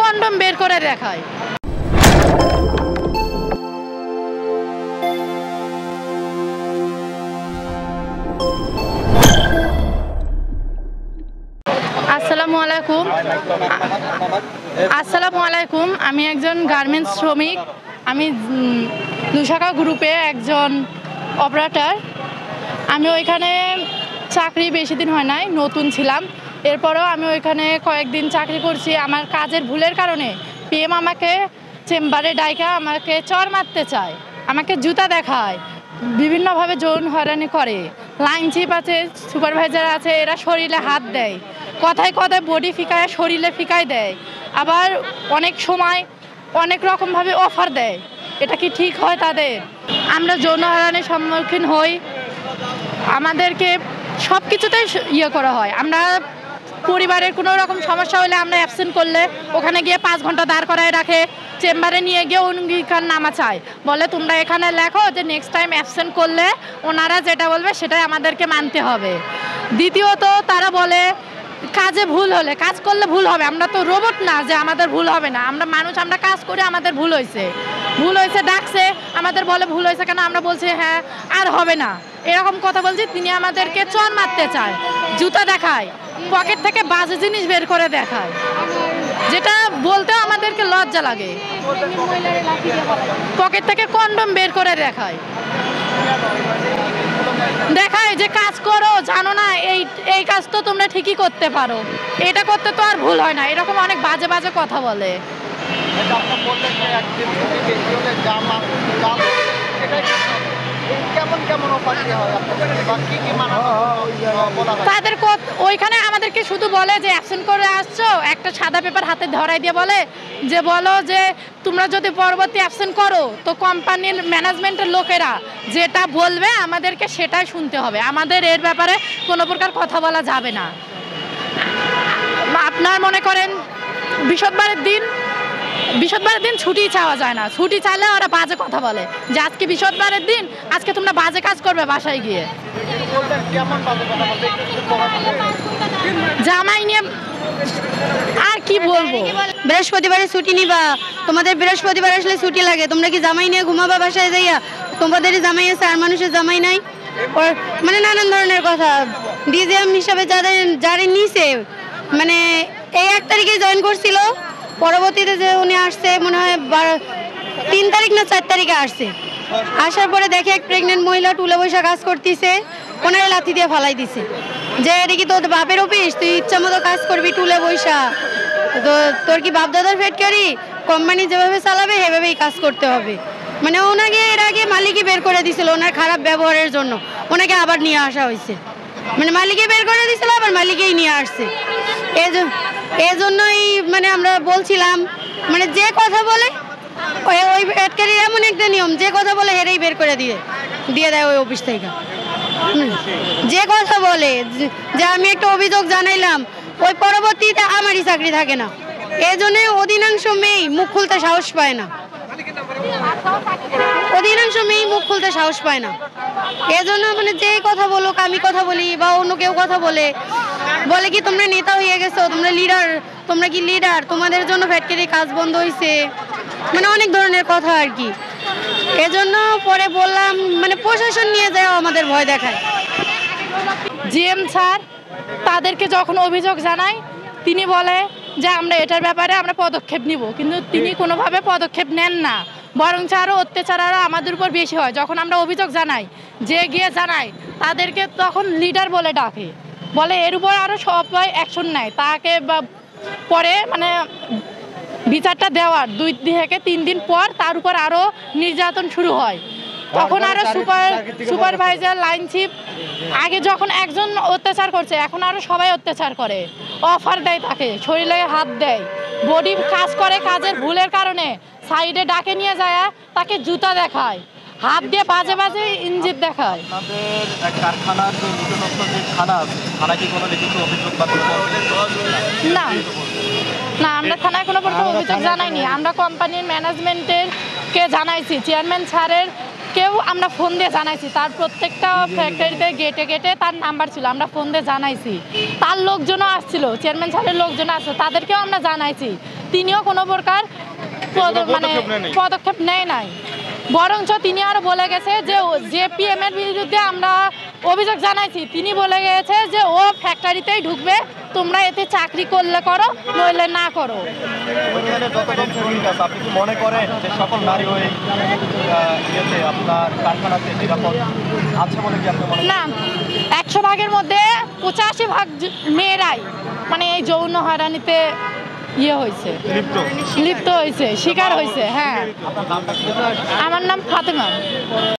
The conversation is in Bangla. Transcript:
কন্ডম বের করে দেখায়। আসসালামু আলাইকুম। আমি একজন গার্মেন্টস শ্রমিক। আমি দুশাখা গ্রুপে একজন অপারেটর। আমি ওইখানে চাকরি বেশি দিন হয় নাই, নতুন ছিলাম। এরপরেও আমি ওইখানে কয়েকদিন চাকরি করছি। আমার কাজের ভুলের কারণে পিএম আমাকে চেম্বারে ডাইকা আমাকে চর মারতে চায়, আমাকে জুতা দেখায়, বিভিন্নভাবে যৌন হয়রানি করে। লাইন চিপ আছে, সুপারভাইজার আছে, এরা শরীরে হাত দেয়, কথায় কথায় বডি ফিকায়, শরীরে ফিকায় দেয়। আবার অনেক সময় অনেক রকমভাবে অফার দেয়। এটা কি ঠিক হয় তাদের? আমরা যৌন হয়রানির সম্মুখীন হই। আমাদেরকে সব কিছুতেই করা হয়। আমরা পরিবারের কোনো রকম সমস্যা হলে আমরা অ্যাবসেন্ট করলে ওখানে গিয়ে 5 ঘন্টা দাঁড় করায় রাখে। চেম্বারে নিয়ে গিয়ে অঙ্গীকার নামা চায়, বলে তোমরা এখানে লেখো যে নেক্সট টাইম অ্যাবসেন্ট করলে ওনারা যেটা বলবে সেটাই আমাদেরকে মানতে হবে। দ্বিতীয়ত তারা বলে কাজে ভুল হলে, কাজ করলে ভুল হবে, আমরা তো রোবট না যে আমাদের ভুল হবে না। আমরা মানুষ, আমরা কাজ করে, আমাদের ভুল হয়েছে ডাকছে, আমাদের বলে ভুল হয়েছে কেন, আমরা বলছি হ্যাঁ আর হবে না, এরকম কথা বলছি। তিনি আমাদেরকে চর মারতে চায়, জুতা দেখায়, পকেট থেকে বাজে জিনিস বের করে দেখায়, যেটা বলতেও আমাদেরকে লজ্জা লাগে। পকেট থেকে কন্ডম বের করে দেখায় যে কাজ করো, জানো না এই কাজ তো তোমরা ঠিকই করতে পারো, এটা করতে তো আর ভুল হয় না, এরকম অনেক বাজে বাজে কথা বলে। তাদের ওইখানে আমাদেরকে শুধু বলে যে অ্যাবসেন্ট করে আসছো, একটা সাদা পেপার হাতে ধরাই দিয়ে বলে যে বলো যে তোমরা যদি পরবর্তী অ্যাবসেন্ট করো তো কোম্পানির ম্যানেজমেন্টের লোকেরা যেটা বলবে আমাদেরকে সেটাই শুনতে হবে, আমাদের এর ব্যাপারে কোনো প্রকার কথা বলা যাবে না। আপনার মনে করেন বৃহস্পতিবারের দিন ছুটি চাওয়া যায় না, ছুটি চাইলে ওরা বাজে কথা বলে যে আজকে বৃহস্পতিবারের দিন, আজকে তোমরা বাজে কাজ করবে বাসায় গিয়ে। জামাই নিয়ে আর কি বলবো, বৃহস্পতিবারে ছুটি নিবা, তোমাদের বৃহস্পতিবার আসলে ছুটি লাগে, তোমরা কি জামাই নিয়ে ঘুমাবা বাসায় যাইয়া? তোমাদেরই জামাই আছে, আর মানুষের জামাই নাই। মানে নানান ধরনের কথা। ডিজিএম হিসাবে যারা নিছে, মানে এই 1 তারিখে জয়েন করছিল, পরবর্তীতে যে উনি আসছে মনে হয় 3 তারিখ না 4 তারিখে আসছে। আসার পরে দেখে এক প্রেগনেন্ট মহিলা টুলে বৈশা কাজ করতেছে, ওনারা লাথি দিয়ে ফালাই দিছে যে এটা কি তোর বাপের অফিস, তুই ইচ্ছা মতো কাজ করবি টুলে বৈশা, তো তোর কি বাপ দাদার ফ্যাক্টরি, কোম্পানি যেভাবে চালাবে সেভাবেই কাজ করতে হবে। মানে ওনাকে এর আগে মালিকই বের করে দিছিল ওনার খারাপ ব্যবহারের জন্য, ওনাকে আবার নিয়ে আসা হয়েছে। মানে মালিকই বের করে দিছিল, আবার মালিকেই নিয়ে আসছে। এই জন্যই মানে আমরা বলছিলাম, মানে যে কথা বলে ওই ফ্যাক্টরির এমন একটা নিয়ম, যে কথা বলে হেরেই বের করে দিয়ে দেয় ওই অফিস থেকে। যে কথা বলে যে আমি একটা অভিযোগ জানাইলাম, ওই পরবর্তীতে আমারই চাকরি থাকে না। এই জন্য অধিকাংশ মেয়েই মুখ খুলতে সাহস পায় না, এজন্য মানে যে কথা বলুক, আমি কথা বলি বা অন্য কেউ কথা বলে কি তোমরা নেতা হয়ে গেছো, তোমরা লিডার, তোমরা কি লিডার, তোমাদের জন্য ফ্যাক্টরি কাজ বন্ধ হয়েছে, মানে অনেক ধরনের কথা আর কি। এজন্য পরে বললাম মানে প্রশাসন নিয়ে যায় আমাদের ভয় দেখায়। জিএম স্যার তাদেরকে যখন অভিযোগ জানায়, তিনি বলে যে আমরা এটার ব্যাপারে আমরা পদক্ষেপ নিব, কিন্তু তিনি কোনোভাবে পদক্ষেপ নেন না, বরং আরও অত্যাচার আরও আমাদের উপর বেশি হয়। যখন আমরা অভিযোগ জানাই, যে গিয়ে জানাই, তাদেরকে তখন লিডার বলে ডাকে, বলে এর উপর আরও সবাই অ্যাকশন নেয়, তাকে পরে মানে বিচারটা দেওয়ার 2 থেকে 3 দিন পর তার উপর আরও নির্যাতন শুরু হয়। তখন আরও সুপারভাইজার, লাইন চিফ, আগে যখন একজন অত্যাচার করছে এখন আরও সবাই অত্যাচার করে, অফার দেয়, তাকে শরীরে হাত দেয়, বডি কাজ করে, কাজের ভুলের কারণে সাইডে ডাকে নিয়ে যায়, তাকে জুতা দেখায়, হাত দিয়ে বাজে বাজে ইঞ্জিন দেখায়। না না, আমরা থানায় কোনো প্রকার অভিযোগ জানাইনি। আমরা কোম্পানির ম্যানেজমেন্টের কে জানাইছি, চেয়ারম্যান স্যারের কেউ আমরা ফোন দিয়ে জানাইছি, তার প্রত্যেকটা ফ্যাক্টরিতে গেটে গেটে তার নাম্বার ছিল, আমরা ফোন দিয়ে জানাইছি। তার লোকজনও আসছিল, চেয়ারম্যান সাহেবের লোকজন আসছে, তাদেরকেও আমরা জানাইছি। তিনিও কোনো প্রকার মানে পদক্ষেপ নেয় নাই, বরঞ্চ তিনি আরো বলে গেছে যে জেপিএম এর বিরুদ্ধে আমরা অভিযোগ জানাইছি। তিনি বলে গেছে যে ও ফ্যাক্টরিতেই ঢুকবে, তোমরা এতে চাকরি করলে করো, নইলে না করো। আপনি কি মনে করেন যে সকল নারী ওই আপনার কারখানাতে নিরাপদ আছে বলে কি আপনি মনে করেন? না, 100 ভাগের মধ্যে 85 ভাগ মেয়েরাই মানে এই যৌন হয়রানিতে হয়েছে, লিপ্ত হয়েছে, শিকার হয়েছে। হ্যাঁ, আমার নাম ফাতেমা।